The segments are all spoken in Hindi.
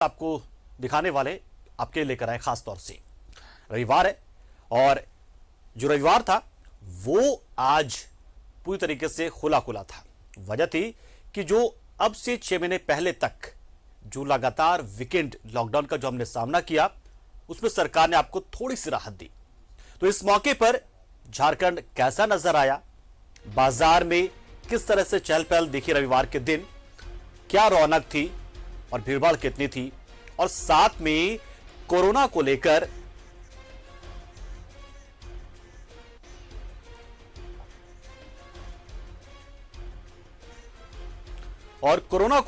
आपको दिखाने वाले आपके लेकर आए खास तौर से। रविवार है और जो रविवार था वो आज पूरी तरीके से खुला खुला था। वजह थी कि जो अब से 6 महीने पहले तक जो लगातार वीकेंड लॉकडाउन का जो हमने सामना किया उसमें सरकार ने आपको थोड़ी सी राहत दी। तो इस मौके पर झारखंड कैसा नजर आया, बाजार में किस तरह से चहल पहल दिखी रविवार के दिन, क्या रौनक थी और भीड़भाड़ कितनी थी, और साथ में कोरोना को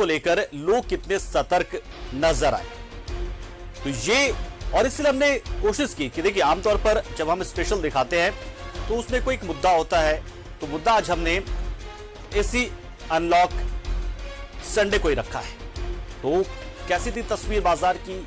लेकर लोग कितने सतर्क नजर आए। तो ये और इसलिए हमने कोशिश की कि देखिए आमतौर पर जब हम स्पेशल दिखाते हैं तो उसमें कोई एक मुद्दा होता है, तो मुद्दा आज हमने इसी अनलॉक संडे को ही रखा है। तो कैसी थी तस्वीर बाजार की,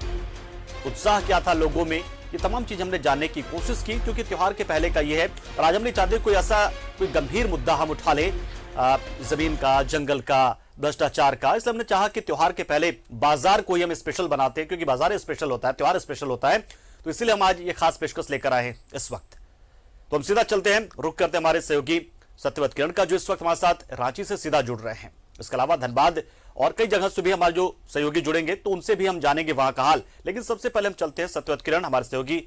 उत्साह क्या था लोगों में, ये तमाम चीज हमने जानने की कोशिश की, क्योंकि त्योहार के पहले का ये है। और आज हम नहीं चाहते कोई ऐसा कोई गंभीर मुद्दा हम उठा ले जमीन का, जंगल का, भ्रष्टाचार का। इसलिए हमने चाहा कि त्योहार के पहले बाजार को ही हम स्पेशल बनाते हैं, क्योंकि बाजार स्पेशल होता है, त्योहार स्पेशल होता है। तो इसलिए हम आज ये खास पेशकश लेकर आए हैं इस वक्त। तो हम सीधा चलते हैं, रुक करते हैं हमारे सहयोगी सत्यव्रत किरण का, जो इस वक्त हमारे साथ रांची से सीधा जुड़ रहे हैं। इसके अलावा धनबाद और कई जगह से भी हमारे जो सहयोगी जुड़ेंगे, तो उनसे भी हम जानेंगे वहां का हाल। लेकिन सबसे पहले हम चलते हैं सत्यव्रत किरण हमारे सहयोगी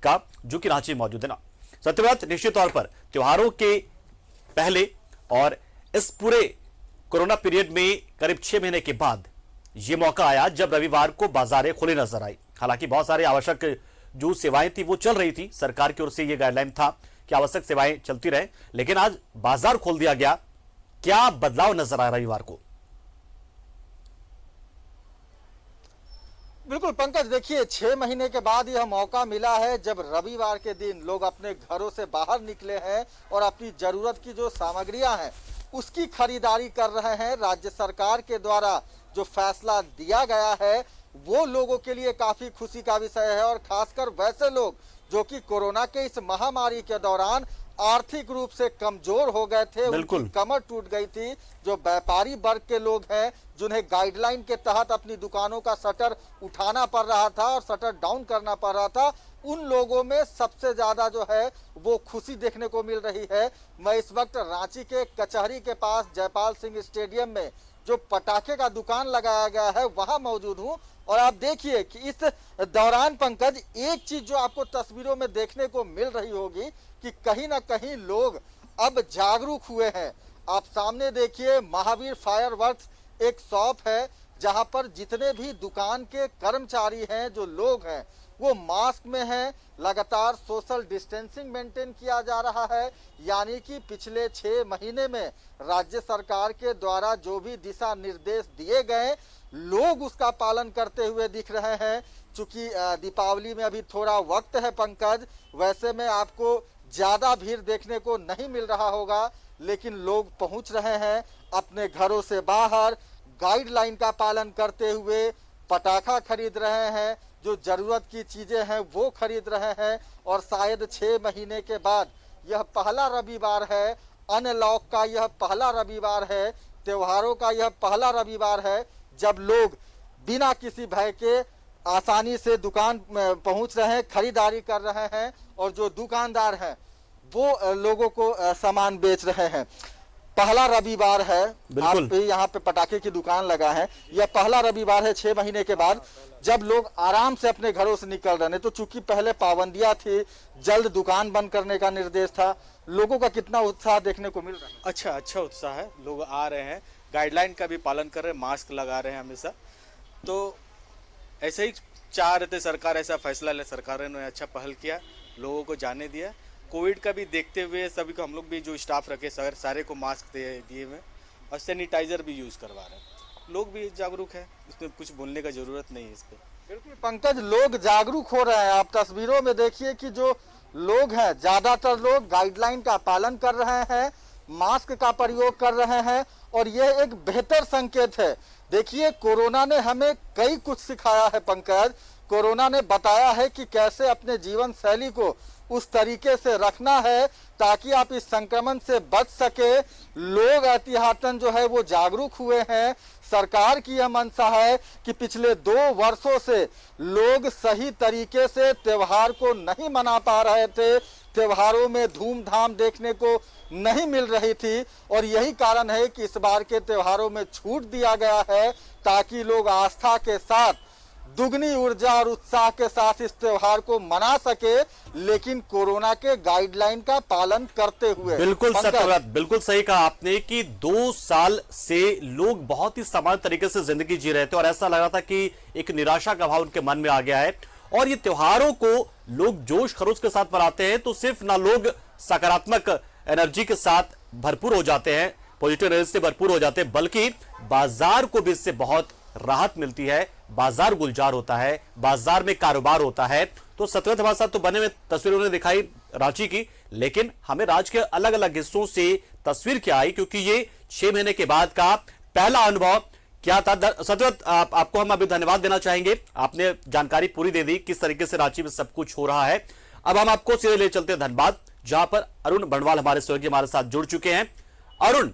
का, जो कि रांची मौजूद है ना। सत्यव्रत, निश्चित तौर पर त्योहारों के पहले और इस पूरे कोरोना पीरियड में करीब 6 महीने के बाद यह मौका आया जब रविवार को बाजारें खुली नजर आई। हालांकि बहुत सारे आवश्यक जो सेवाएं थी वो चल रही थी, सरकार की ओर से यह गाइडलाइन था कि आवश्यक सेवाएं चलती रहे, लेकिन आज बाजार खोल दिया गया। क्या बदलाव नजर आया रविवार को? बिल्कुल पंकज, देखिए 6 महीने के बाद यह मौका मिला है जब रविवार के दिन लोग अपने घरों से बाहर निकले हैं और अपनी जरूरत की जो सामग्रियां हैं उसकी खरीदारी कर रहे हैं। राज्य सरकार के द्वारा जो फैसला दिया गया है वो लोगों के लिए काफी खुशी का विषय है, और खासकर वैसे लोग जो कि कोरोना के इस महामारी के दौरान आर्थिक रूप से कमजोर हो गए थे, उनकी कमर टूट गई थी। जो व्यापारी वर्ग के लोग हैं जिन्हें गाइडलाइन के तहत अपनी दुकानों का शटर उठाना पड़ रहा था और शटर डाउन करना पड़ रहा था, उन लोगों में सबसे ज्यादा जो है वो खुशी देखने को मिल रही है। मैं इस वक्त रांची के कचहरी के पास जयपाल सिंह स्टेडियम में जो पटाखे का दुकान लगाया गया है वहां मौजूद हूं, और आप देखिए कि इस दौरान पंकज एक चीज जो आपको तस्वीरों में देखने को मिल रही होगी कि कहीं ना कहीं लोग अब जागरूक हुए हैं। आप सामने देखिए, महावीर फायरवर्क्स एक शॉप है जहां पर जितने भी दुकान के कर्मचारी हैं, जो लोग हैं, वो मास्क में हैं। लगातार सोशल डिस्टेंसिंग मेंटेन किया जा रहा है, यानी कि पिछले 6 महीने में राज्य सरकार के द्वारा जो भी दिशा निर्देश दिए गए लोग उसका पालन करते हुए दिख रहे हैं। चूंकि दीपावली में अभी थोड़ा वक्त है पंकज, वैसे में आपको ज्यादा भीड़ देखने को नहीं मिल रहा होगा, लेकिन लोग पहुंच रहे हैं अपने घरों से बाहर, गाइडलाइन का पालन करते हुए पटाखा खरीद रहे हैं, जो जरूरत की चीजें हैं वो खरीद रहे हैं। और शायद 6 महीने के बाद यह पहला रविवार है, अनलॉक का यह पहला रविवार है, त्योहारों का यह पहला रविवार है जब लोग बिना किसी भय के आसानी से दुकान पहुंच रहे हैं, खरीदारी कर रहे हैं, और जो दुकानदार हैं वो लोगों को सामान बेच रहे हैं। पहला रविवार है, आप यहाँ पे पटाखे की दुकान लगा है, यह पहला रविवार है 6 महीने के बाद जब लोग आराम से अपने घरों से निकल रहे हैं। तो चूंकि पहले पाबंदियां थी, जल्द दुकान बंद करने का निर्देश था, लोगों का कितना उत्साह देखने को मिल रहा है? अच्छा उत्साह है, लोग आ रहे हैं, गाइडलाइन का भी पालन कर रहे हैं, मास्क लगा रहे हैं हमेशा। तो ऐसे ही चाह रहे थे सरकार ऐसा फैसला ले, सरकार ने अच्छा पहल किया, लोगों को जाने दिया। कोविड का भी देखते हुए सभी को हम लोग भी जो स्टाफ रखे सारे को मास्क दिए हुए और सैनिटाइजर भी यूज़ करवा रहे हैं। लोग भी जागरूक है, इसमें कुछ बोलने का जरूरत नहीं है इस पर। बिल्कुल पंकज, लोग जागरूक हो रहे हैं। आप तस्वीरों में देखिए कि जो लोग हैं ज्यादातर लोग गाइडलाइन का पालन कर रहे हैं, मास्क का प्रयोग कर रहे हैं, और यह एक बेहतर संकेत है। देखिए कोरोना ने हमें कई कुछ सिखाया है पंकज। कोरोना ने बताया है कि कैसे अपने जीवन शैली को उस तरीके से रखना है ताकि आप इस संक्रमण से बच सके। लोग एहतियातन जो है वो जागरूक हुए हैं, सरकार की यह मंशा है कि पिछले 2 वर्षों से लोग सही तरीके से त्योहार को नहीं मना पा रहे थे, त्योहारों में धूमधाम देखने को नहीं मिल रही थी और यही कारण है कि इस बार के त्योहारों में छूट दिया गया है ताकि लोग आस्था के साथ दुगनी ऊर्जा और उत्साह के साथ इस त्योहार को मना सके, लेकिन कोरोना के गाइडलाइन का पालन करते हुए। बिल्कुल सत्यव्रत, बिल्कुल सही कहा आपने कि 2 साल से लोग बहुत ही सामान्य तरीके से जिंदगी जी रहे थे और ऐसा लगा था कि एक निराशा का भाव उनके मन में आ गया है। और ये त्योहारों को लोग जोश खरोश के साथ मनाते हैं तो सिर्फ ना लोग सकारात्मक एनर्जी के साथ भरपूर हो जाते हैं, पॉजिटिव एनर्जी से भरपूर हो जाते हैं, बल्कि बाजार को भी इससे बहुत राहत मिलती है, बाजार गुलजार होता है, बाजार में कारोबार होता है। तो सत्यव्रत हमारे साथ तो बने में तस्वीरों ने दिखाई रांची की, लेकिन हमें राज्य के अलग अलग हिस्सों से तस्वीर क्या आई, क्योंकि ये 6 महीने के बाद का पहला अनुभव क्या था। सत्यव्रत, आपको हम अभी धन्यवाद देना चाहेंगे, आपने जानकारी पूरी दे दी किस तरीके से रांची में सब कुछ हो रहा है। अब हम आपको सीधे ले चलते हैं धनबाद, जहां पर अरुण बंडवाल हमारे सहयोगी हमारे साथ जुड़ चुके हैं। अरुण,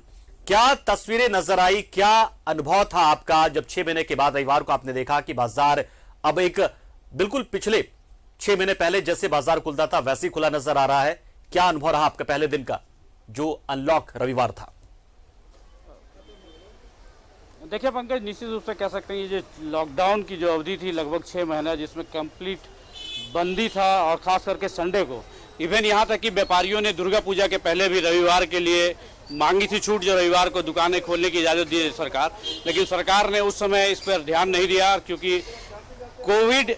क्या तस्वीरें नजर आई, क्या अनुभव था आपका जब 6 महीने के बाद रविवार को आपने देखा कि बाजार अब एक बिल्कुल पिछले 6 महीने पहले जैसे बाजार खुलता था वैसे ही खुला नजर आ रहा है? क्या अनुभव रहा आपका पहले दिन का जो अनलॉक रविवार था? देखिए पंकज, निश्चित रूप से कह सकते हैं ये जो लॉकडाउन की जो अवधि थी लगभग 6 महीना, जिसमें कंप्लीट बंदी था और खास करके संडे को, इवन यहाँ तक कि व्यापारियों ने दुर्गा पूजा के पहले भी रविवार के लिए मांगी थी छूट, जो रविवार को दुकानें खोलने की इजाज़त दी सरकार, लेकिन सरकार ने उस समय इस पर ध्यान नहीं दिया, क्योंकि कोविड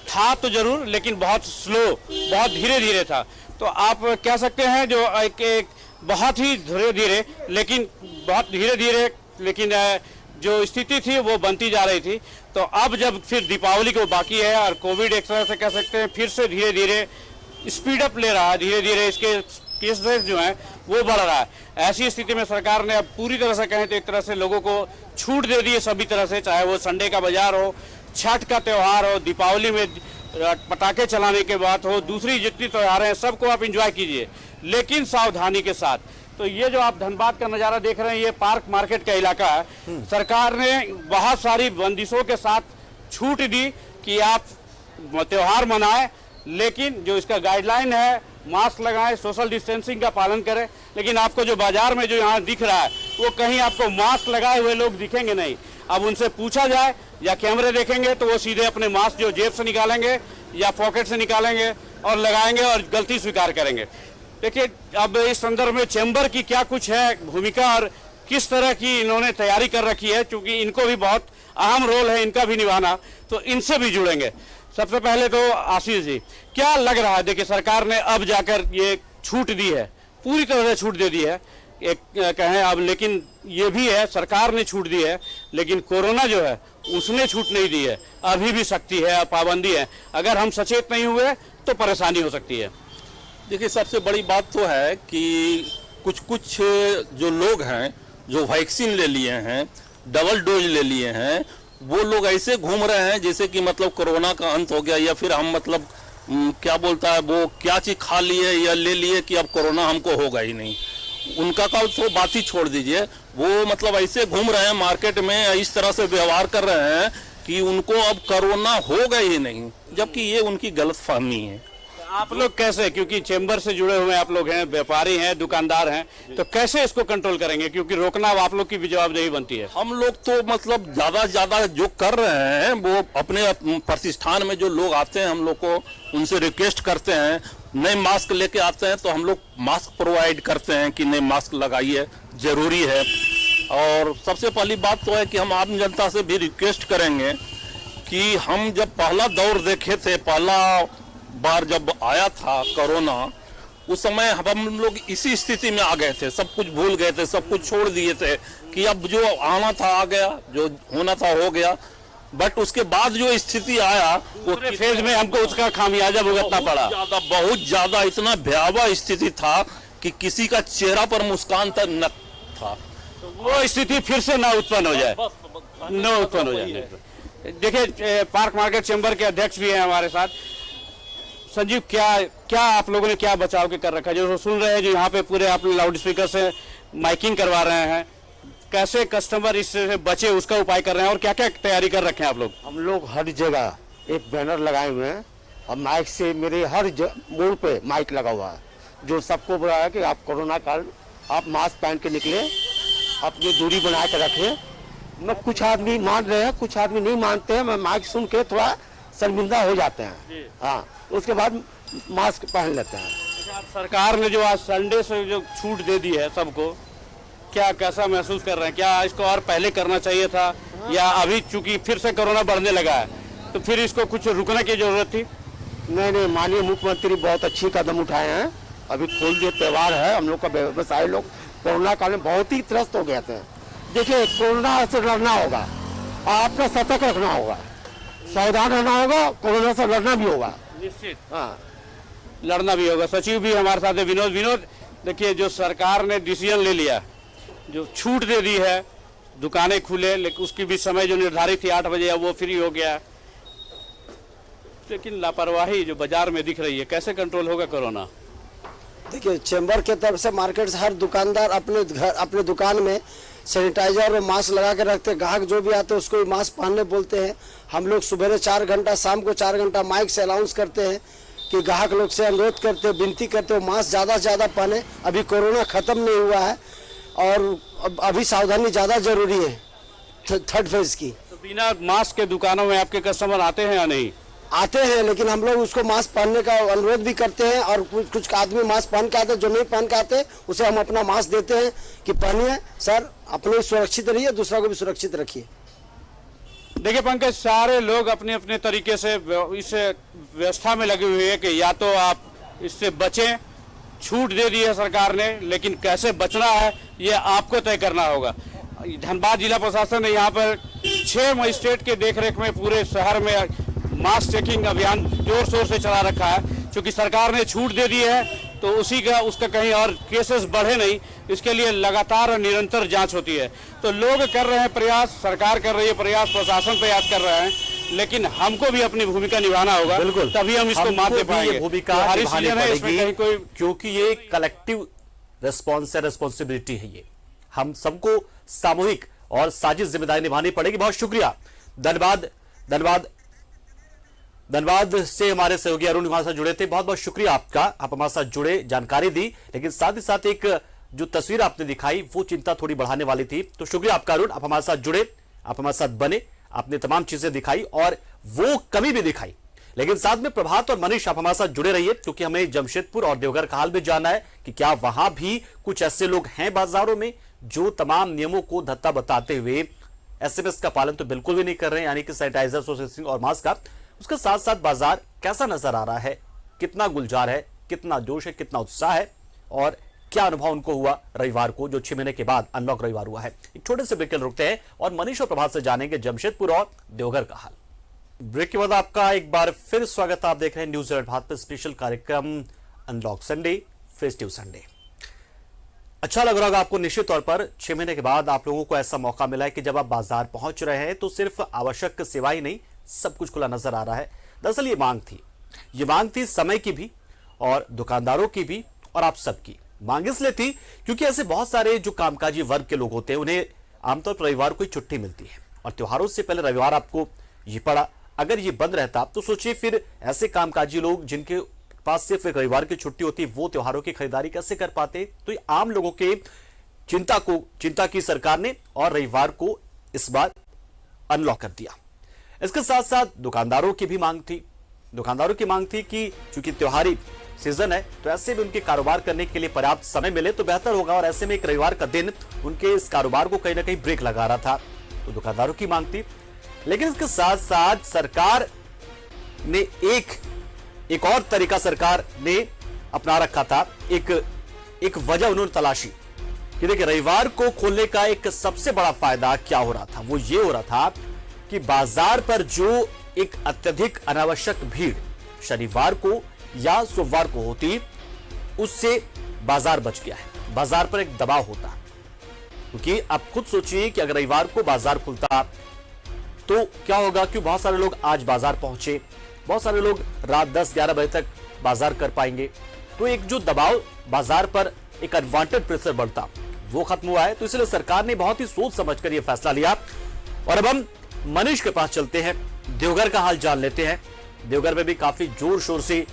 था तो जरूर लेकिन बहुत स्लो, बहुत धीरे धीरे था। तो आप कह सकते हैं जो एक बहुत ही धीरे धीरे लेकिन बहुत धीरे धीरे लेकिन जो स्थिति थी वो बनती जा रही थी। तो अब जब फिर दीपावली को बाकी है और कोविड एक तरह से कह सकते हैं फिर से धीरे धीरे स्पीड अप ले रहा है, धीरे धीरे इसके केसेस जो हैं वो बढ़ रहा है। ऐसी स्थिति में सरकार ने अब पूरी तरह से कहें तो एक तरह से लोगों को छूट दे दी है सभी तरह से, चाहे वो संडे का बाजार हो, छठ का त्यौहार हो, दीपावली में पटाखे चलाने के बाद हो, दूसरी जितनी त्यौहार हैं सबको आप एंजॉय कीजिए, लेकिन सावधानी के साथ। तो ये जो आप धनबाद का नज़ारा देख रहे हैं ये पार्क मार्केट का इलाका है। सरकार ने बहुत सारी बंदिशों के साथ छूट दी कि आप त्यौहार मनाएं, लेकिन जो इसका गाइडलाइन है मास्क लगाएं, सोशल डिस्टेंसिंग का पालन करें। लेकिन आपको जो बाजार में जो यहाँ दिख रहा है वो कहीं आपको मास्क लगाए हुए लोग दिखेंगे नहीं। अब उनसे पूछा जाए या कैमरे देखेंगे तो वो सीधे अपने मास्क जो जेब से निकालेंगे या पॉकेट से निकालेंगे और लगाएंगे और गलती स्वीकार करेंगे। देखिए अब इस संदर्भ में चैम्बर की क्या कुछ है भूमिका और किस तरह की इन्होंने तैयारी कर रखी है, क्योंकि इनको भी बहुत अहम रोल है इनका भी निभाना, तो इनसे भी जुड़ेंगे। सबसे पहले तो आशीष जी, क्या लग रहा है? देखिए सरकार ने अब जाकर ये छूट दी है, पूरी तरह से छूट दे दी है एक कहें अब, लेकिन ये भी है सरकार ने छूट दी है लेकिन कोरोना जो है उसने छूट नहीं दी है, अभी भी सख्ती है, पाबंदी है। अगर हम सचेत नहीं हुए तो परेशानी हो सकती है। देखिए सबसे बड़ी बात तो है कि कुछ जो लोग हैं जो वैक्सीन ले लिए हैं, डबल डोज ले लिए हैं, वो लोग ऐसे घूम रहे हैं जैसे कि मतलब कोरोना का अंत हो गया, या फिर हम मतलब क्या बोलता है वो क्या चीज़ खा लिए या ले लिए कि अब कोरोना हमको होगा ही नहीं। उनका का तो बात ही छोड़ दीजिए, वो मतलब ऐसे घूम रहे हैं मार्केट में, इस तरह से व्यवहार कर रहे हैं कि उनको अब कोरोना होगा ही नहीं, जबकि ये उनकी गलतफहमी है। आप लोग कैसे, क्योंकि चैम्बर से जुड़े हुए आप लोग हैं, व्यापारी हैं, दुकानदार हैं, तो कैसे इसको कंट्रोल करेंगे? क्योंकि रोकना आप लोग की भी जवाबदेही बनती है। हम लोग तो मतलब ज्यादा जो कर रहे हैं वो अपने प्रतिष्ठान में जो लोग आते हैं हम लोग को उनसे रिक्वेस्ट करते हैं, नए मास्क लेके आते हैं तो हम लोग मास्क प्रोवाइड करते हैं कि नए मास्क लगाइए, जरूरी है। और सबसे पहली बात तो है कि हम आम जनता से भी रिक्वेस्ट करेंगे कि हम जब पहला दौर देखे थे, पहला बार जब आया था कोरोना, उस समय हम लोग इसी स्थिति में आ गए थे, सब कुछ भूल गए थे, सब कुछ छोड़ दिए थे कि अब जो आना था आ गया, जो होना था हो गया। बट उसके बाद जो स्थिति आया वो फेज में हमको उसका खामियाजा भुगतना पड़ा, बहुत ज्यादा इतना भयावह स्थिति था कि किसी का चेहरा पर मुस्कान तक न था। तो वो स्थिति फिर से ना उत्पन्न हो जाए, देखिए पार्क मार्केट चैम्बर के अध्यक्ष भी हैं हमारे साथ। संजीव, क्या आप लोगों ने क्या बचाव के कर रखा है? जो सुन रहे हैं, जो यहाँ पे पूरे आप लाउड स्पीकर से माइकिंग करवा रहे हैं, कैसे कस्टमर इससे बचे उसका उपाय कर रहे हैं और क्या क्या तैयारी कर रखे हैं आप लोग? हम लोग हर जगह एक बैनर लगाए हुए हैं और माइक से मेरे हर मोड़ पे माइक लगा हुआ है जो सबको बोला है कि आप कोरोना काल आप मास्क पहन के निकले, अपनी दूरी बना के रखें। मैं कुछ आदमी मान रहे हैं, कुछ आदमी नहीं मानते हैं। मैं माइक सुन के थोड़ा शर्मिंदा हो जाते हैं, हाँ, उसके बाद मास्क पहन लेते हैं। अच्छा, सरकार ने जो आज संडे से जो छूट दे दी है सबको, क्या कैसा महसूस कर रहे हैं? क्या इसको और पहले करना चाहिए था या अभी चूंकि फिर से कोरोना बढ़ने लगा है तो फिर इसको कुछ रुकने की जरूरत थी? नहीं, माननीय मुख्यमंत्री बहुत अच्छी कदम उठाए हैं। अभी खोल दिए, त्यौहार है, हम लोग का व्यवसाय लोग कोरोना काल में बहुत ही त्रस्त हो गए थे। देखिए, कोरोना से लड़ना होगा, आपको सतर्क रखना होगा, सावधान रहना होगा, कोरोना से लड़ना भी होगा। निश्चित, हाँ, लड़ना भी होगा। सचिव भी हमारे साथ है विनोद। देखिए, जो सरकार ने डिसीजन ले लिया, जो छूट दे दी है, दुकानें खुले, लेकिन उसकी भी समय जो निर्धारित थी 8 बजे, अब वो फ्री हो गया, लेकिन लापरवाही जो बाजार में दिख रही है, कैसे कंट्रोल होगा कोरोना? देखिए, चैम्बर के तरफ से मार्केट से हर दुकानदार अपने दुकान में सैनिटाइजर और मास्क लगा के रखते हैं। ग्राहक जो भी आते हैं उसको भी मास्क पहनने बोलते हैं। हम लोग सुबह 4 घंटा, शाम को 4 घंटा माइक से अनाउंस करते हैं कि ग्राहक लोग से अनुरोध करते हैं, विनती करते हैं, मास्क ज़्यादा से ज़्यादा पहने। अभी कोरोना ख़त्म नहीं हुआ है और अभी सावधानी ज़्यादा जरूरी है थर्ड फेज की। तो बिना मास्क के दुकानों में आपके कस्टमर आते हैं या नहीं? आते हैं, लेकिन हम लोग उसको मास्क पहनने का अनुरोध भी करते हैं और कुछ आदमी मास्क पहन के आते हैं, जो नहीं पहन के आते उसे हम अपना मास्क देते हैं कि पहनिए सर, अपने सुरक्षित रहिए, दूसरा को भी सुरक्षित रखिए। देखिए पंकज, सारे लोग अपने अपने तरीके से इस व्यवस्था में लगे हुए हैं कि या तो आप इससे बचें, छूट दे दी है सरकार ने, लेकिन कैसे बचना है ये आपको तय करना होगा। धनबाद जिला प्रशासन ने यहाँ पर 6 मजिस्ट्रेट के देखरेख में पूरे शहर में मास्क चेकिंग अभियान जोर शोर से चला रखा है। क्योंकि सरकार ने छूट दे दी है तो उसका कहीं और केसेस बढ़े नहीं, इसके लिए लगातार और निरंतर जांच होती है। तो लोग कर रहे हैं प्रयास, सरकार कर रही है प्रयास, प्रशासन प्रयास कर रहा है, लेकिन हमको भी अपनी भूमिका निभाना होगा। बिल्कुल, तभी हम इसको मात दे पाएंगे। भूमिका हमारी निभानी सीजन है, इसमें कहीं कोई, क्योंकि ये कलेक्टिव रिस्पॉन्स है, रिस्पॉन्सिबिलिटी है। ये हम सबको सामूहिक और साझी जिम्मेदारी निभानी पड़ेगी। बहुत शुक्रिया। धनबाद से हमारे सहयोगी अरुण हमारे साथ जुड़े थे। बहुत बहुत शुक्रिया आपका, आप हमारे साथ जुड़े, जानकारी दी, लेकिन साथ ही साथ एक जो तस्वीर आपने दिखाई वो चिंता थोड़ी बढ़ाने वाली थी। तो शुक्रिया आपका अरुण, आप हमारे साथ जुड़े, आप हमारे साथ बने, आपने तमाम चीजें दिखाई और वो कमी भी दिखाई। लेकिन साथ में प्रभात और मनीष, आप हमारे साथ जुड़े रहिए, क्योंकि हमें जमशेदपुर और देवघर का हाल भी जानना है कि क्या वहां भी कुछ ऐसे लोग हैं बाजारों में जो तमाम नियमों को धत्ता बताते हुए एसएमएस का पालन तो बिल्कुल भी नहीं कर रहे हैं, यानी कि सैनिटाइजर, सोशल डिस्टेंसिंग और मास्क का। उसके साथ साथ बाजार कैसा नजर आ रहा है, कितना गुलजार है, कितना जोश है, कितना उत्साह है और क्या अनुभव उनको हुआ रविवार को, जो 6 महीने के बाद अनलॉक रविवार हुआ है। एक छोटे से ब्रेक के लिए रुकते हैं और मनीष और प्रभात से जानेंगे जमशेदपुर और देवघर का हाल। ब्रेक के बाद आपका एक बार फिर स्वागत। आप देख रहे हैं न्यूज भारत पर स्पेशल कार्यक्रम अनलॉक संडे, फेस्टिव संडे। अच्छा लग रहा होगा आपको निश्चित तौर पर। 6 महीने के बाद आप लोगों को ऐसा मौका मिला है कि जब आप बाजार पहुंच रहे हैं तो सिर्फ आवश्यक सेवा ही नहीं, सब कुछ खुला नजर आ रहा है। दरअसल ये मांग थी समय की भी और दुकानदारों की भी और आप सबकी। मांग इसलिए थी क्योंकि ऐसे बहुत सारे जो कामकाजी वर्ग के लोग होते हैं उन्हें आमतौर पर रविवार को ही छुट्टी मिलती है और त्योहारों से पहले रविवार आपको ये पड़ा। अगर ये बंद रहता तो सोचिए फिर ऐसे कामकाजी लोग जिनके पास सिर्फ एक रविवार की छुट्टी होती, वो त्योहारों की खरीदारी कैसे कर पाते। तो ये आम लोगों के चिंता की सरकार ने और रविवार को इस बार अनलॉक कर दिया। इसके साथ साथ दुकानदारों की भी मांग थी कि चूंकि त्योहारी सीजन है तो ऐसे में उनके कारोबार करने के लिए पर्याप्त समय मिले तो बेहतर होगा और ऐसे में एक रविवार का दिन उनके इस कारोबार को कहीं ना कहीं ब्रेक लगा रहा था। तो दुकानदारों की मांग थी, लेकिन इसके साथ साथ सरकार ने एक और तरीका सरकार ने अपना रखा था। एक वजह उन्होंने तलाशी कि देखिए रविवार को खोलने का एक सबसे बड़ा फायदा क्या हो रहा था, वो ये हो रहा था कि बाजार पर जो एक अत्यधिक अनावश्यक भीड़ शनिवार को या सोमवार को होती, उससे बाजार बच गया है। बाजार पर एक दबाव होता, क्योंकि आप खुद सोचिए कि अगर रविवार को बाजार खुलता तो क्या होगा कि बहुत सारे लोग आज बाजार पहुंचे, बहुत सारे लोग रात 10-11 बजे तक बाजार कर पाएंगे। तो एक जो दबाव बाजार पर एक अनवांटेड प्रेशर बढ़ता, वो खत्म हुआ है। तो इसलिए सरकार ने बहुत ही सोच समझकर यह फैसला लिया। और अब हम मनीष के पास चलते हैं, देवघर का हाल जान लेते हैं। देवघर में भी काफी जोर शोर से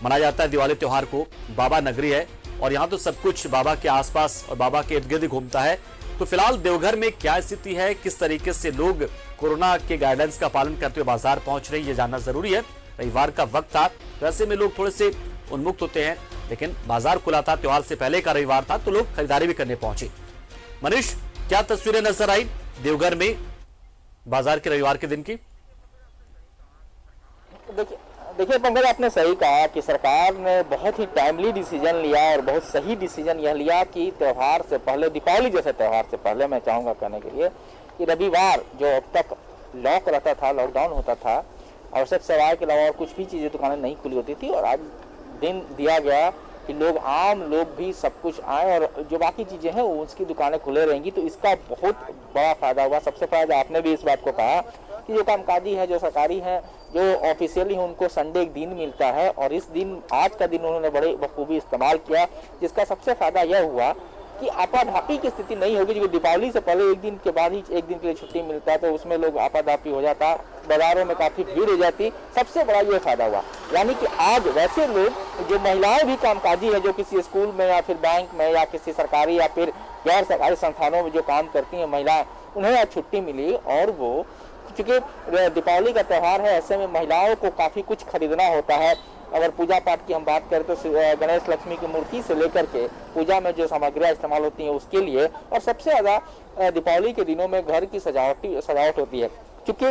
मनाया जाता है दिवाली त्योहार को। बाबा नगरी है और यहाँ तो सब कुछ बाबा के आसपास और बाबा के इर्द गिर्द घूमता है। तो फिलहाल देवघर में क्या स्थिति है, किस तरीके से लोग कोरोना के गाइडेंस का पालन करते हुए बाजार पहुंच रहे हैं, ये जानना जरूरी है। रविवार का वक्त था तो ऐसे में लोग थोड़े से उन्मुक्त होते हैं, लेकिन बाजार खुला था, त्योहार से पहले का रविवार था तो लोग खरीदारी भी करने पहुंचे। मनीष, क्या तस्वीरें नजर आई देवघर में बाजार के रविवार के दिन की? देखिए पंकज, आपने सही कहा कि सरकार ने बहुत ही टाइमली डिसीजन लिया और बहुत सही डिसीजन यह लिया कि त्यौहार से पहले, दीपावली जैसे त्यौहार से पहले, मैं चाहूँगा कहने के लिए कि रविवार जो अब तक लॉक रहता था, लॉकडाउन होता था, आवश्यक सेवाएं के अलावा और कुछ भी चीज़ें दुकानें नहीं खुली होती थी, और आज दिन दिया गया कि लोग, आम लोग भी सब कुछ आए और जो बाकी चीज़ें हैं वो उसकी दुकानें खुले रहेंगी। तो इसका बहुत बड़ा फायदा हुआ। सबसे पहले आपने भी इस बात को कहा कि जो कामकाजी है, जो सरकारी हैं, जो ऑफिशियली हैं, उनको संडे एक दिन मिलता है और इस दिन, आज का दिन उन्होंने बड़े बखूबी इस्तेमाल किया, जिसका सबसे फायदा यह हुआ कि आपाधापी की स्थिति नहीं होगी। जो दीपावली से पहले एक दिन के बाद ही एक दिन के लिए छुट्टी मिलता है तो उसमें लोग आपाधापी हो जाता, बाजारों में काफी भीड़ हो जाती। सबसे बड़ा ये फायदा हुआ, यानी कि आज वैसे लोग, जो महिलाएं भी कामकाजी है, जो किसी स्कूल में या फिर बैंक में या किसी सरकारी या फिर गैर सरकारी संस्थानों में जो काम करती हैं महिलाएं, उन्हें आज छुट्टी मिली। और वो, चूंकि दीपावली का त्यौहार है, ऐसे में महिलाओं को काफी कुछ खरीदना होता है। अगर पूजा पाठ की हम बात करें तो गणेश लक्ष्मी की मूर्ति से लेकर के पूजा में जो सामग्रियां इस्तेमाल होती हैं उसके लिए, और सबसे ज्यादा दीपावली के दिनों में घर की सजावट होती है। क्योंकि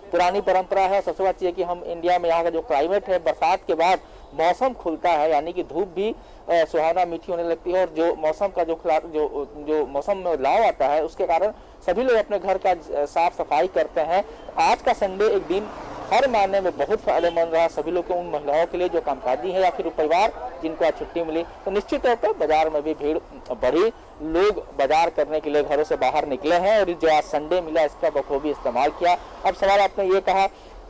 पुरानी परंपरा है, सबसे बात यह कि हम इंडिया में, यहाँ का जो क्लाइमेट है, बरसात के बाद मौसम खुलता है, यानी कि धूप भी सुहाना मीठी होने लगती है, और जो मौसम का जो मौसम में बदलाव आता है उसके कारण सभी लोग अपने घर का साफ सफाई करते हैं। आज का संडे एक दिन हर मायने में बहुत फायदेमंद रहा सभी लोग को, उन महिलाओं के लिए जो कामकाजी है या फिर परिवार जिनको आज छुट्टी मिली। तो निश्चित तौर पर बाजार में भी भीड़ बढ़ी, लोग बाजार करने के लिए घरों से बाहर निकले हैं और जो आज संडे मिला इसका बखूबी इस्तेमाल किया। अब सवाल आपने ये कहा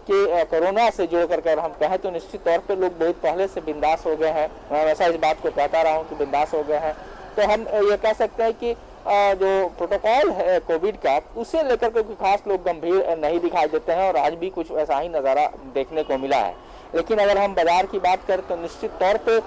कि कोरोना से जोड़ करके अगर हम कहें तो निश्चित तौर पे लोग बहुत पहले से बिंदास हो गए हैं। मैं वैसा इस बात को कहता रहा हूँ कि बिंदास हो गए हैं। तो हम ये कह सकते हैं कि जो प्रोटोकॉल है कोविड का, उसे लेकर के खास लोग गंभीर नहीं दिखाई देते हैं और आज भी कुछ ऐसा ही नज़ारा देखने को मिला है। लेकिन अगर हम बाजार की बात करें तो निश्चित तौर पे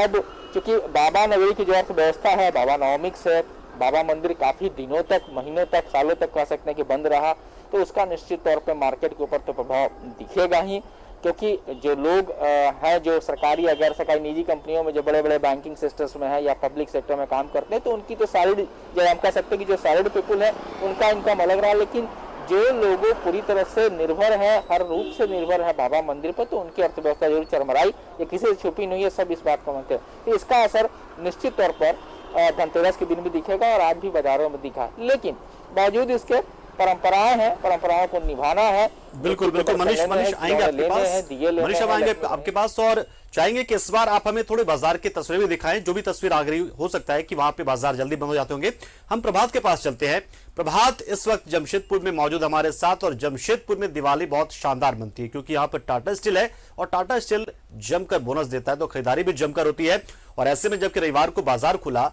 अब चूंकि बाबा नगरी की जो अर्थव्यवस्था है, बाबा नवमिक से बाबा मंदिर काफ़ी दिनों तक, महीनों तक, सालों तक कह सकते हैं कि बंद रहा, तो उसका निश्चित तौर पे मार्केट के ऊपर तो प्रभाव दिखेगा ही। क्योंकि जो लोग हैं, जो सरकारी या गैर सरकारी निजी कंपनियों में, जो बड़े बड़े बैंकिंग सेक्टर्स में है या पब्लिक सेक्टर में काम करते हैं, तो उनकी तो सैलरी, जो हम कह सकते हैं कि जो सैलरीड पीपुल है उनका इनकम अलग रहा। लेकिन जो लोगों पूरी तरह से निर्भर है, हर रूप से निर्भर है बाबा मंदिर पर, तो उनकी अर्थव्यवस्था जरूर चरमराई, ये किसी से छुपी नहीं है, सब इस बात को मानते हैं। तो इसका असर निश्चित तौर पर धनतेरस के दिन भी दिखेगा और आज भी बाजारों में दिखा। लेकिन बावजूद इसके परंपराएं हैं, परंपराओं को निभाना है। बिल्कुल बिल्कुल। मनीष आएंगे आपके पास, मनीष अब आएंगे आपके पास और चाहेंगे कि इस बार आप हमें थोड़े बाजार की तस्वीरें भी दिखाएं। जो भी तस्वीर आ गई, हो सकता है कि वहां पे बाजार जल्दी बंद हो जाते होंगे। हम प्रभात के पास चलते हैं। प्रभात इस वक्त जमशेदपुर में मौजूद हमारे साथ, और जमशेदपुर में दिवाली बहुत शानदार बनती है क्योंकि यहाँ पर टाटा स्टील है और टाटा स्टील जमकर बोनस देता है, तो खरीदारी भी जमकर होती है। और ऐसे में जबकि रविवार को बाजार खुला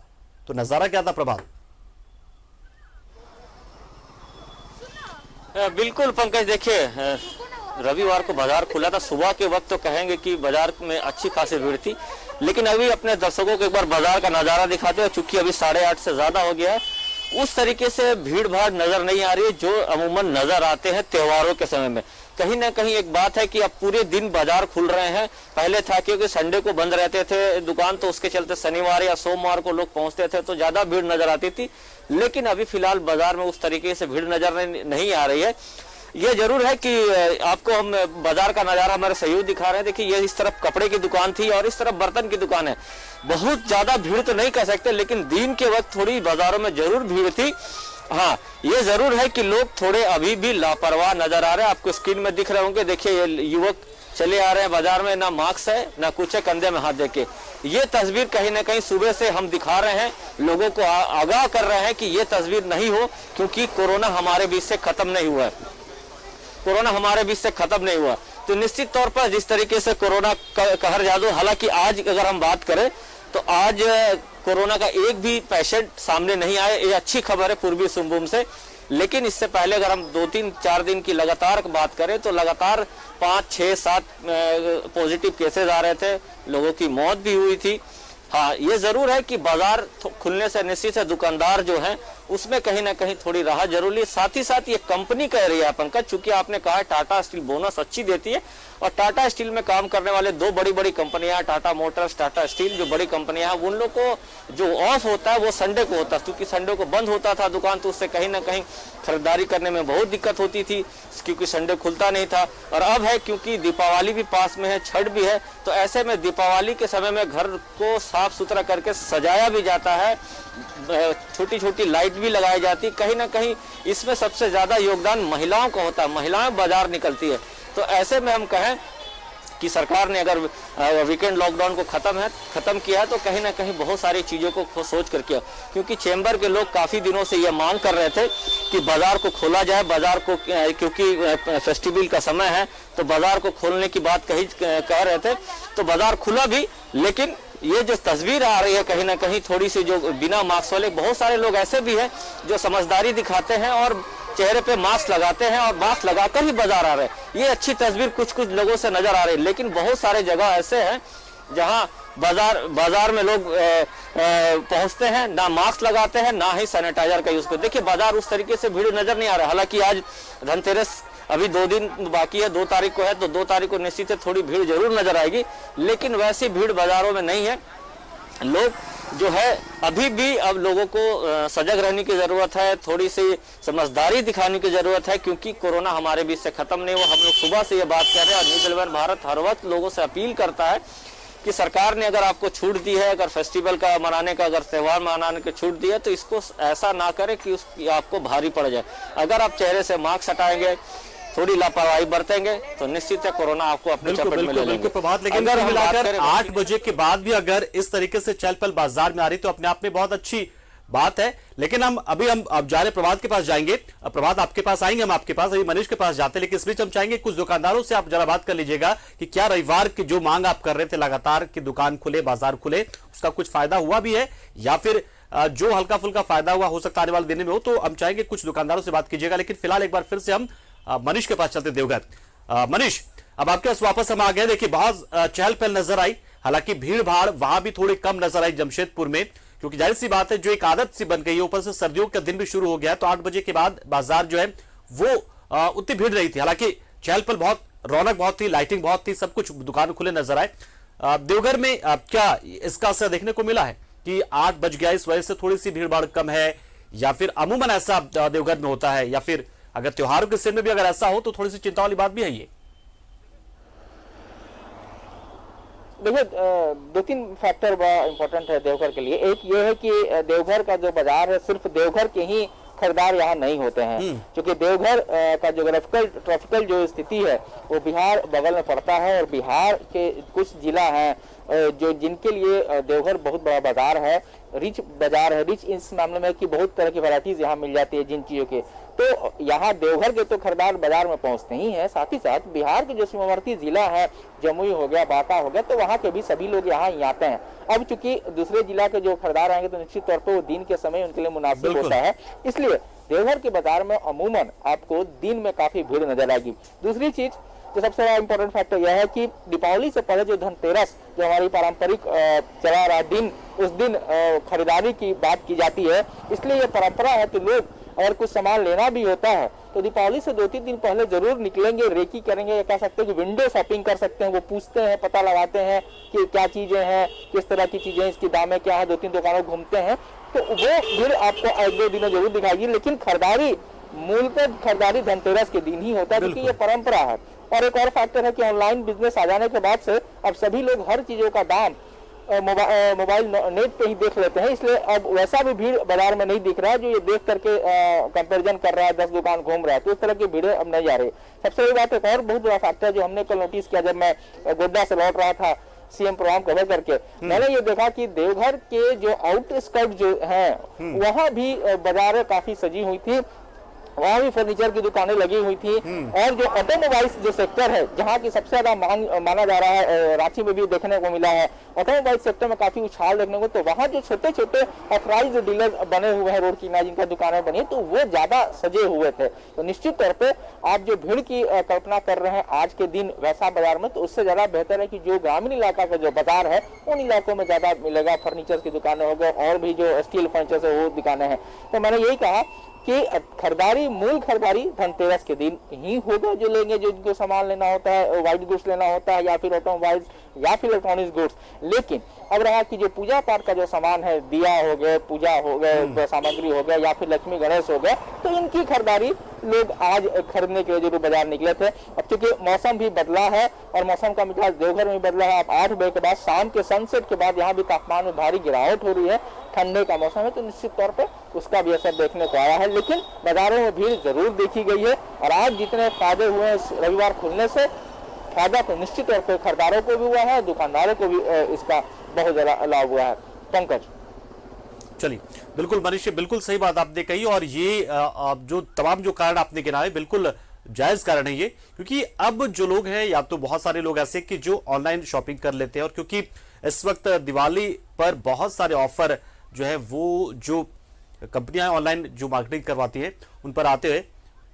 तो नजारा क्या था प्रभात? बिल्कुल पंकज, देखिए रविवार को बाजार खुला था। सुबह के वक्त तो कहेंगे कि बाजार में अच्छी खासी भीड़ थी, लेकिन अभी अपने दर्शकों को एक बार बाजार का नज़ारा दिखाते हैं। चूंकि अभी 8:30 से ज़्यादा हो गया है, उस तरीके से भीड़ भाड़ नज़र नहीं आ रही है जो अमूमन नज़र आते हैं त्योहारों के समय में। कहीं ना कहीं एक बात है कि अब पूरे दिन बाजार खुल रहे हैं। पहले था क्योंकि संडे को बंद रहते थे दुकान, तो उसके चलते शनिवार या सोमवार को लोग पहुंचते थे तो ज़्यादा भीड़ नज़र आती थी। लेकिन अभी फिलहाल बाजार में उस तरीके से भीड़ नज़र नहीं आ रही है। ये जरूर है कि आपको हम बाजार का नज़ारा हमारे सहयोग दिखा रहे हैं। देखिए, ये इस तरफ कपड़े की दुकान थी और इस तरफ बर्तन की दुकान है। बहुत ज़्यादा भीड़ तो नहीं कह सकते, लेकिन दिन के वक्त थोड़ी बाजारों में जरूर भीड़ थी। हाँ, ये जरूर है कि लोग थोड़े अभी भी लापरवाह नजर आ रहे हैं। आपको स्क्रीन में दिख रहे होंगे, देखिए ये युवक चले आ रहे हैं बाजार में, ना मास्क है ना कुछ है, कंधे में हाथ देके। ये तस्वीर कहीं ना कहीं सुबह से हम दिखा रहे हैं, लोगों को आगाह कर रहे हैं कि ये तस्वीर नहीं हो, क्योंकि कोरोना हमारे बीच से खत्म नहीं हुआ है। कोरोना हमारे बीच से खत्म नहीं हुआ। तो निश्चित तौर पर जिस तरीके से कोरोना कहर जादू, हालांकि आज अगर हम बात करें तो आज कोरोना का एक भी पेशेंट सामने नहीं आया, ये अच्छी खबर है पूर्वी सिंहभूम से। लेकिन इससे पहले अगर हम 2-3-4 दिन की लगातार बात करें तो लगातार 5-6-7 पॉजिटिव केसेस आ रहे थे, लोगों की मौत भी हुई थी। हाँ, ये जरूर है कि बाजार खुलने से निश्चित है दुकानदार जो हैं उसमें कहीं ना कहीं थोड़ी राहत जरूरी है। साथ ही साथ ये कंपनी कह रही है पंकज, चूंकि आपने कहा टाटा स्टील बोनस अच्छी देती है और टाटा स्टील में काम करने वाले 2 बड़ी कंपनियां, टाटा मोटर्स, टाटा स्टील, जो बड़ी कंपनियां हैं उन लोग को जो ऑफ होता है वो संडे को होता है, क्योंकि संडे को बंद होता था दुकान, तो उससे कहीं ना कहीं खरीदारी करने में बहुत दिक्कत होती थी क्योंकि संडे खुलता नहीं था। और अब है क्योंकि दीपावली भी पास में है, छठ भी है, तो ऐसे में दीपावली के समय में घर को साफ सुथरा करके सजाया भी जाता है, छोटी छोटी लाइट भी लगाई जाती है। कहीं ना कहीं इसमें सबसे ज्यादा योगदान महिलाओं का होता है, महिलाएं बाजार निकलती है। तो ऐसे में हम कहें कि सरकार ने अगर वीकेंड लॉकडाउन को खत्म किया तो कहीं ना कहीं बहुत सारी चीज़ों को सोच कर किया, क्योंकि चेंबर के लोग काफ़ी दिनों से ये मांग कर रहे थे कि बाजार को खोला जाए, बाजार को, क्योंकि फेस्टिवल का समय है तो बाजार को खोलने की बात कह रहे थे। तो बाजार खुला भी, लेकिन ये जो तस्वीर आ रही है कहीं ना कहीं थोड़ी सी, जो बिना मास्क वाले बहुत सारे लोग ऐसे भी हैं जो समझदारी दिखाते हैं और चेहरे पे मास्क लगाते हैं और मास्क लगाकर ही बाजार आ रहे हैं। ये अच्छी तस्वीर कुछ लोगों से नजर आ रही है, लेकिन बहुत सारे जगह ऐसे हैं जहां बाजार में लोग पहुंचते हैं, ना मास्क लगाते हैं ना ही सैनिटाइजर का यूज करते। देखिए बाजार उस तरीके से भीड़ नजर नहीं आ रहा है। हालांकि आज धनतेरस अभी 2 दिन बाकी है, 2 तारीख को है, तो 2 तारीख को निश्चित है थोड़ी भीड़ जरूर नजर आएगी, लेकिन वैसी भीड़ बाजारों में नहीं है। लोग जो है अभी भी, अब लोगों को सजग रहने की जरूरत है, थोड़ी सी समझदारी दिखाने की जरूरत है, क्योंकि कोरोना हमारे बीच से खत्म नहीं हुआ। हम लोग सुबह से ये बात कर रहे हैं और न्यूज़ 11 भारत हर वक्त लोगों से अपील करता है कि सरकार ने अगर आपको छूट दी है, अगर फेस्टिवल का मनाने का, अगर त्यौहार मनाने की छूट दी है, तो इसको ऐसा ना करें कि आपको भारी पड़ जाए। अगर आप चेहरे से मास्क हटाएंगे, थोड़ी लापरवाही बरतेंगे, तो निश्चित है कोरोना आपको अपने चपेट में ले लेंगे। प्रभात, लेकिन अगर मिलाकर 8 बजे के बाद भी अगर इस तरीके से चहल पहल बाजार में आ रही तो अपने आप में बहुत अच्छी बात है। लेकिन हम अब जा रहे प्रभात के पास जाएंगे, प्रभात आपके पास आएंगे, हम आपके पास, अभी मनीष के पास जाते हैं, लेकिन इस बीच हम चाहेंगे कुछ दुकानदारों से आप जरा बात कर लीजिएगा कि क्या रविवार की जो मांग आप कर रहे थे लगातार कि दुकान खुले, बाजार खुले, उसका कुछ फायदा हुआ भी है या फिर जो हल्का फुल्का फायदा हुआ हो सकता आने वाले दिन में हो। तो हम चाहेंगे कुछ दुकानदारों से बात कीजिएगा, लेकिन फिलहाल एक बार फिर से हम मनीष के पास चलते देवघर। मनीष, अब आपके पास वापस हम आ गए। देखिए बहुत चहल पहल नजर आई, हालांकि भीड़ भाड़ वहां भी थोड़ी कम नजर आई जमशेदपुर में, क्योंकि जाहिर सी बात है जो एक आदत सी बन गई है, ऊपर से सर्दियों का दिन भी शुरू हो गया, तो 8 बजे के बाद बाजार जो है वो उतनी भीड़ नहीं थी। हालांकि चहल पहल बहुत, रौनक बहुत थी, लाइटिंग बहुत थी, सब कुछ दुकान खुले नजर आए। देवघर में क्या इसका असर देखने को मिला है कि 8 बज गया इस वजह से थोड़ी सी भीड़ भाड़ कम है, या फिर अमूमन ऐसा देवघर में होता है, या फिर अगर त्योहारों के सिर में भी अगर ऐसा हो तो थोड़ी सी चिंता वाली बात भी है? ये देखिए 2-3 फैक्टर बड़ा इंपॉर्टेंट है देवघर के लिए। एक ये है कि देवघर का जो बाजार है सिर्फ देवघर के ही खरीदार यहाँ नहीं होते हैं, क्योंकि देवघर का जोग्राफिकल जो स्थिति है वो बिहार बगल में पड़ता है और बिहार के कुछ जिला हैं जो जिनके लिए देवघर बहुत बड़ा बाजार है, रिच बाजार है। रिच इस मामले में कि बहुत तरह की वैरायटीज यहाँ मिल जाती है जिन चीज़ों के, तो यहाँ देवघर के तो खरीदार बाजार में पहुँचते ही हैं, साथ ही साथ बिहार के जो सीमावर्ती जिला है, जमुई हो गया, बांका हो गया, तो वहाँ के भी सभी लोग यहाँ ही आते हैं। अब चूंकि दूसरे जिला के जो खरीदार आएंगे तो निश्चित तौर पर वो दिन के समय उनके लिए मुनासिब होता है, इसलिए देवघर के बाजार में अमूमन आपको दिन में काफी भीड़ नजर आएगी। दूसरी चीज जो सबसे बड़ा इंपॉर्टेंट फैक्टर यह है कि दीपावली से पहले जो धनतेरस, जो हमारी पारंपरिक चला रहा दिन, उस दिन खरीदारी की बात की जाती है, इसलिए ये परंपरा है कि लोग अगर कुछ सामान लेना भी होता है तो दीपावली से 2-3 दिन पहले जरूर निकलेंगे, रेकी करेंगे, या कह सकते हैं कि विंडो शॉपिंग कर सकते हैं। वो पूछते हैं, पता लगाते हैं कि क्या चीजें हैं, किस तरह की चीजें, इसकी दामें क्या है, 2-3 दुकानों घूमते हैं, तो वो भीड़ आपको 1-2 दिनों जरूर दिखाएगी। लेकिन खरीदारी मूलतः खरीदारी धनतेरस के दिन ही होता है, क्योंकि ये परंपरा है। और एक और फैक्टर है कि ऑनलाइन बिजनेस आ जाने के बाद से अब सभी लोग हर चीजों का दाम मोबाइल नेट पे ही देख लेते हैं, इसलिए अब वैसा भी भीड़ बाजार में नहीं दिख रहा है जो ये देख करके कंपैरिजन कर रहा है, 10 दुकान घूम रहा है, तो इस तरह की भीड़ें अब नहीं आ रही। सबसे बड़ी बात एक और बहुत बड़ा फैक्टर जो हमने कल नोटिस किया जब मैं गोड्डा से लौट रहा था सीएम प्रोग्राम कवर करके, मैंने ये देखा कि देवघर के जो आउटस्कर्ट जो है वहां भी बाजारें काफी सजी हुई थी। वहाँ भी फर्नीचर की दुकानें लगी हुई थी। और जो ऑटोमोबाइल्स जो सेक्टर है, जहाँ की सबसे ज्यादा मांग माना जा रहा है, रांची में भी देखने को मिला है, ऑटोमोबाइल सेक्टर में काफी उछाल देखने को, तो वहाँ जो छोटे छोटे ऑथराइज्ड डीलर बने हुए हैं रोड किनारे, जिनका दुकानें बनी, तो वो ज्यादा सजे हुए थे। तो निश्चित तौर पे आप जो भीड़ की कल्पना कर रहे हैं आज के दिन वैसा बाजार में, तो उससे ज्यादा बेहतर है कि जो ग्रामीण इलाका का जो बाजार है उन इलाकों में ज्यादा मिलेगा। फर्नीचर की दुकानें हो गए और भी जो स्टील फर्नीचर से वो दुकानें हैं। तो मैंने यही कहा कि खरीदारी, मूल खरीदारी धनतेरस के दिन ही होगा। जो लेंगे, जो जिनको सामान लेना होता है, व्हाइट गुड्स लेना होता है, या फिर ऑटोमोबाइल्स या फिर इलेक्ट्रॉनिक्स गुड्स। लेकिन अब रहा कि जो पूजा पाठ का जो सामान है, दिया हो गए, पूजा हो गए, सामग्री हो गया, या फिर लक्ष्मी गणेश हो गए, तो इनकी खरीदारी लोग आज खरीदने के लिए जरूर बाजार निकले थे। अब चूंकि मौसम भी बदला है और मौसम का मिजाज देवघर में बदला है। अब 8 बजे के बाद, शाम के सनसेट के बाद यहाँ भी तापमान में भारी गिरावट हो रही है। ठंडे का मौसम है, तो निश्चित तौर पे उसका भी असर देखने को आया है। लेकिन बाजारों में भीड़ जरूर देखी गई है और आज जितने फायदे हुए हैं रविवार खुलने से, फायदा तो निश्चित तौर पे खरीदारों को भी हुआ है, दुकानदारों को भी इसका बहुत ज्यादा लाभ हुआ है। पंकज, चलिए, बिल्कुल मनीष, बिल्कुल सही बात आपने कही। और ये जो तमाम जो कारण आपने गिनाए, बिल्कुल जायज कारण है ये, क्योंकि अब जो लोग हैं, या तो बहुत सारे लोग ऐसे कि जो ऑनलाइन शॉपिंग कर लेते हैं, और क्योंकि इस वक्त दिवाली पर बहुत सारे ऑफर जो है वो जो कंपनियां ऑनलाइन जो मार्केटिंग करवाती है उन पर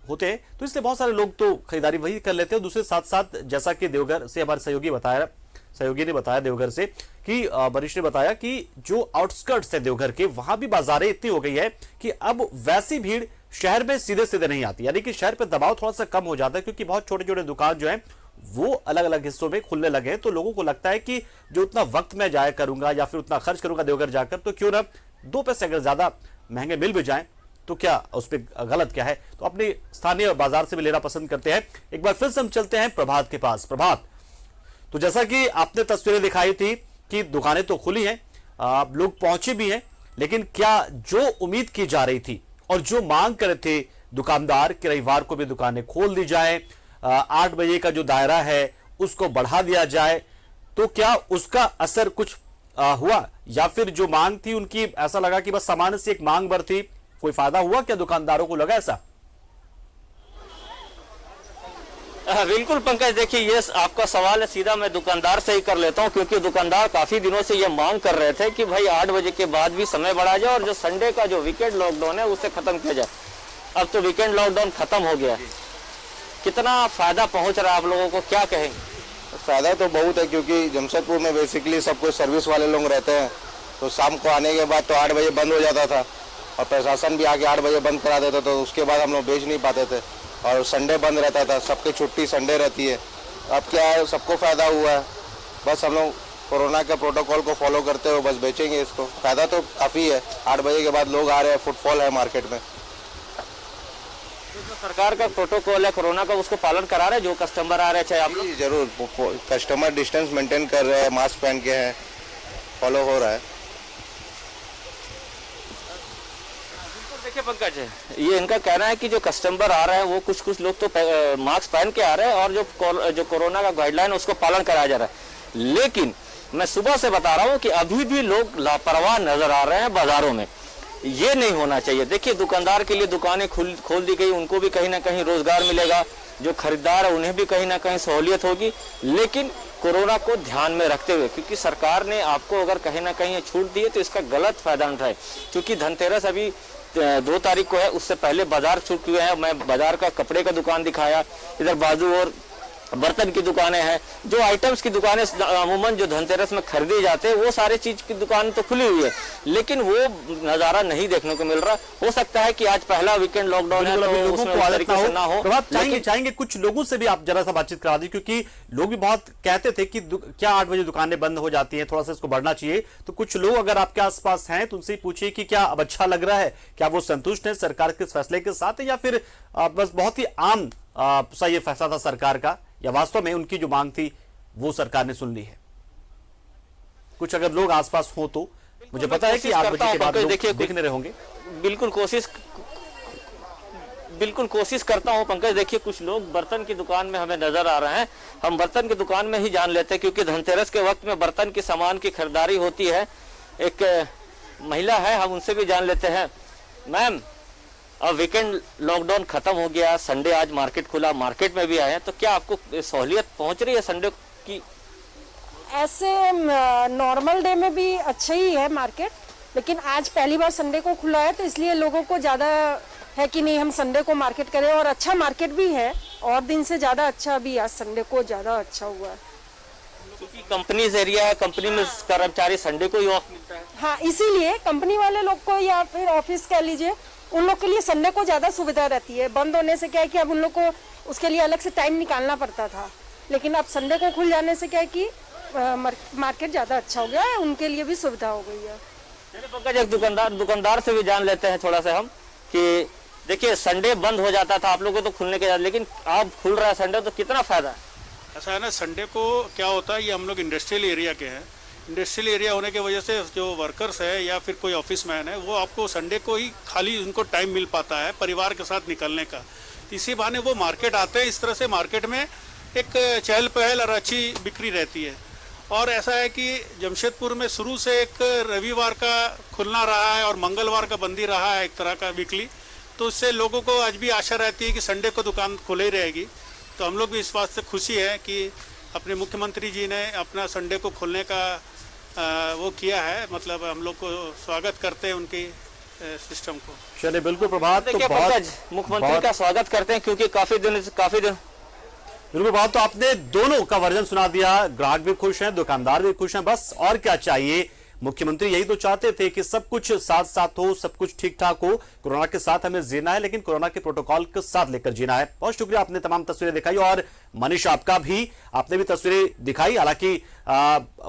होते हैं, तो इसलिए बहुत सारे लोग तो खरीदारी वही कर लेते हैं। दूसरे साथ साथ जैसा कि देवघर से हमारे सहयोगी ने बताया देवघर से, कि मनीष ने बताया कि जो आउटस्कर्ट्स है देवघर के, वहां भी बाजारें इतनी हो गई है कि अब वैसी भीड़ शहर में सीधे सीधे नहीं आती, यानी कि शहर पर दबाव थोड़ा सा कम हो जाता है, क्योंकि बहुत छोटे छोटे दुकान जो है वो अलग अलग हिस्सों में खुलने लगे हैं। तो लोगों को लगता है कि जो उतना वक्त मैं जाया करूंगा या फिर उतना खर्च करूंगा देवघर जाकर, तो क्यों ना 2 पैसे अगर ज्यादा महंगे मिल भी जाएं तो क्या उसमें गलत क्या है। तो अपने स्थानीय बाजार से भी लेना पसंद करते हैं। एक बार फिर से हम चलते हैं प्रभात के पास। प्रभात, तो जैसा कि आपने तस्वीरें दिखाई थी कि दुकानें तो खुली हैं, लोग पहुंचे भी हैं, लेकिन क्या जो उम्मीद की जा रही थी और जो मांग कर रहे थे दुकानदार कि रविवार को भी दुकानें खोल दी जाए, 8 बजे का जो दायरा है उसको बढ़ा दिया जाए, तो क्या उसका असर कुछ हुआ, या फिर जो मांग थी उनकी ऐसा लगा कि बस सामान्य से एक मांग भर थी, कोई फायदा हुआ क्या दुकानदारों को, लगा ऐसा? बिल्कुल पंकज, देखिए ये आपका सवाल है, सीधा मैं दुकानदार से ही कर लेता हूं, क्योंकि दुकानदार काफी दिनों से ये मांग कर रहे थे कि भाई 8 बजे के बाद भी समय बढ़ा जाए और जो संडे का जो वीकेंड लॉकडाउन है उसे खत्म किया जाए। अब तो वीकेंड लॉकडाउन खत्म हो गया, कितना फायदा पहुंच रहा है आप लोगों को, क्या कहेंगे? फायदा तो बहुत है, क्योंकि जमशेदपुर में बेसिकली सब कुछ सर्विस वाले लोग रहते हैं, तो शाम को आने के बाद तो 8 बजे बंद हो जाता था और प्रशासन भी आके 8 बजे बंद करा देता, तो उसके बाद हम लोग बेच नहीं पाते थे और संडे बंद रहता था, सबकी छुट्टी संडे रहती है। अब क्या है, सबको फायदा हुआ है, बस हम लोग कोरोना के प्रोटोकॉल को फॉलो करते हुए बस बेचेंगे इसको। फायदा तो काफ़ी है, 8 बजे के बाद लोग आ रहे हैं, फुटफॉल है मार्केट में। जो सरकार का प्रोटोकॉल है कोरोना का, उसको पालन करा रहे हैं जो कस्टमर आ रहे हैं, चाहे आप लोग? जरूर, कस्टमर डिस्टेंस मेंटेन कर रहे हैं, मास्क पहन के हैं, फॉलो हो रहा है। देखिए पंकज, ये इनका कहना है कि जो कस्टमर आ रहे हैं वो कुछ लोग तो मास्क पहन के आ रहे हैं और जो कोरोना का गाइडलाइन उसको पालन कराया जा रहा है। लेकिन मैं सुबह से बता रहा हूँ कि अभी भी लोग लापरवाह नजर आ रहे हैं बाजारों में, ये नहीं होना चाहिए। देखिए दुकानदार के लिए दुकानें खोल दी गई, उनको भी कहीं ना कहीं रोजगार मिलेगा, जो खरीदार है उन्हें भी कहीं ना कहीं सहूलियत होगी, लेकिन कोरोना को ध्यान में रखते हुए, क्योंकि सरकार ने आपको अगर कहीं ना कहीं छूट दी है तो इसका गलत फायदा उठाए। क्योंकि धनतेरस अभी 2 तारीख को है, उससे पहले बाजार छूट हुए हैं। मैं बाजार का कपड़े का दुकान दिखाया, इधर बाजू और बर्तन की दुकानें हैं, जो आइटम्स की दुकानें अमूमन जो धनतेरस में खरीदी जाते हैं वो सारे चीज की दुकान तो खुली हुई है, लेकिन वो नजारा नहीं देखने को मिल रहा। हो सकता है कि आज पहला वीकेंड लॉकडाउन है तो उसमें उस तरीके से ना हो। चाहेंगे कुछ लोगों से भी आप जरा सा बातचीत करा दी, क्योंकि लोग भी बहुत कहते थे कि क्या 8 बजे दुकानें बंद हो जाती हैं, थोड़ा सा इसको बढ़ना चाहिए। तो कुछ लोग अगर आपके आसपास हैं तो उनसे पूछिए कि क्या अब अच्छा लग रहा है, क्या वो संतुष्ट है सरकार के फैसले के साथ, या फिर बस बहुत ही आम सा ये फैसला था सरकार का, या वास्तव में उनकी जो मांग थी वो सरकार ने सुन ली है। कुछ अगर लोग आसपास हो तो मुझे पता है कि 8 बजे के बाद लोग देखने रहे होंगे। बिल्कुल कोशिश करता हूं पंकज। देखिए कुछ लोग बर्तन की दुकान में हमें नजर आ रहे हैं, हम बर्तन की दुकान में ही जान लेते हैं, क्योंकि धनतेरस के वक्त में बर्तन के सामान की खरीदारी होती है। एक महिला है, हम उनसे भी जान लेते हैं। मैम, अब वीकेंड लॉकडाउन खत्म हो गया, संडे आज मार्केट खुला, मार्केट में भी आए हैं, तो क्या आपको सहूलियत पहुंच रही है संडे की? ऐसे नॉर्मल डे में भी अच्छा ही है मार्केट, लेकिन आज पहली बार संडे को खुला है तो इसलिए लोगों को ज़्यादा है कि नहीं हम संडे को मार्केट करें, और अच्छा मार्केट भी है और दिन से ज़्यादा अच्छा भी आज संडे को ज़्यादा अच्छा हुआ है, क्योंकि कंपनीज एरिया है, कंपनी में कर्मचारी संडे को ही ऑफ मिलता है। हाँ, इसीलिए कंपनी वाले लोग को या फिर ऑफिस कह लीजिए, उन लोग के लिए संडे को ज़्यादा सुविधा रहती है। बंद होने से क्या है कि अब उन लोग को उसके लिए अलग से टाइम निकालना पड़ता था, लेकिन अब संडे को खुल जाने से क्या है कि मार्केट ज़्यादा अच्छा हो गया है, उनके लिए भी सुविधा हो गई है। चलिए पंकज, एक दुकानदार से भी जान लेते हैं थोड़ा सा हम कि देखिए संडे बंद हो जाता था आप लोगों को तो खुलने के बाद, लेकिन अब खुल रहा है संडे, तो कितना फायदा है? ऐसा है ना, संडे को क्या होता है, ये हम लोग इंडस्ट्रियल एरिया के हैं, इंडस्ट्रियल एरिया होने की वजह से जो वर्कर्स है या फिर कोई ऑफिस मैन है, वो आपको संडे को ही खाली उनको टाइम मिल पाता है परिवार के साथ निकलने का। इसी बहाने वो मार्केट आते हैं, इस तरह से मार्केट में एक चहल पहल और अच्छी बिक्री रहती है। और ऐसा है कि जमशेदपुर में शुरू से एक रविवार का खुलना रहा है और मंगलवार का बंदी रहा है एक तरह का वीकली, तो उससे लोगों को आज भी आशा रहती है कि संडे को दुकान खुले ही रहेगी। तो हम लोग भी इस बात से खुशी है कि अपने मुख्यमंत्री जी ने अपना संडे को खोलने का वो किया है, मतलब हम लोग को स्वागत करते हैं उनकी सिस्टम को। चलिए बिल्कुल प्रभात, तो मुख्यमंत्री का स्वागत करते हैं क्योंकि काफी दिन बिल्कुल बात, तो आपने दोनों का वर्जन सुना दिया, ग्राहक भी खुश हैं, दुकानदार भी खुश हैं, बस और क्या चाहिए। मुख्यमंत्री यही तो चाहते थे कि सब कुछ साथ साथ हो, सब कुछ ठीक ठाक हो। कोरोना के साथ हमें जीना है, लेकिन कोरोना के प्रोटोकॉल के साथ लेकर जीना है। बहुत शुक्रिया, आपने तमाम तस्वीरें दिखाई, और मनीष आपका भी, आपने भी तस्वीरें दिखाई। हालांकि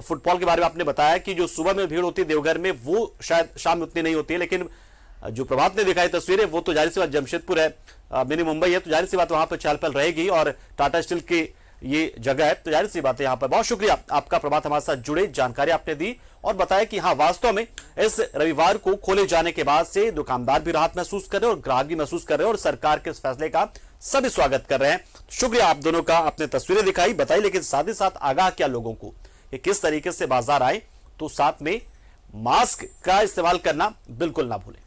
फुटबॉल के बारे में आपने बताया कि जो सुबह में भीड़ होती है देवघर में, वो शायद शाम में उतनी नहीं होती है, लेकिन जो प्रभात ने दिखाई तस्वीरें, वो तो जाहिर सी बात जमशेदपुर है, मिनी मुंबई है, तो जाहिर सी बात वहां पर चहल पहल रहेगी, और टाटा स्टील की ये जगह है, तो जाहिर सी बात है यहाँ पर। बहुत शुक्रिया आपका प्रभात, हमारे साथ जुड़े, जानकारी आपने दी और बताया कि हाँ वास्तव में इस रविवार को खोले जाने के बाद से दुकानदार भी राहत महसूस कर रहे हैं और ग्राहक भी महसूस कर रहे हैं, और सरकार के इस फैसले का सभी स्वागत कर रहे हैं। शुक्रिया आप दोनों का, आपने तस्वीरें दिखाई, बताई, लेकिन साथ ही साथ आगाह किया लोगों को कि किस तरीके से बाजार आए, तो साथ में मास्क का इस्तेमाल करना बिल्कुल ना भूलें।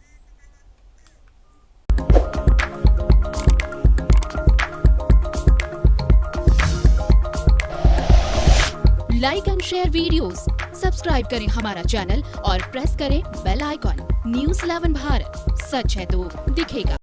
Like and share videos, subscribe करें हमारा चैनल और प्रेस करें बेल आइकॉन। न्यूज़ 11 भारत, सच है तो दिखेगा।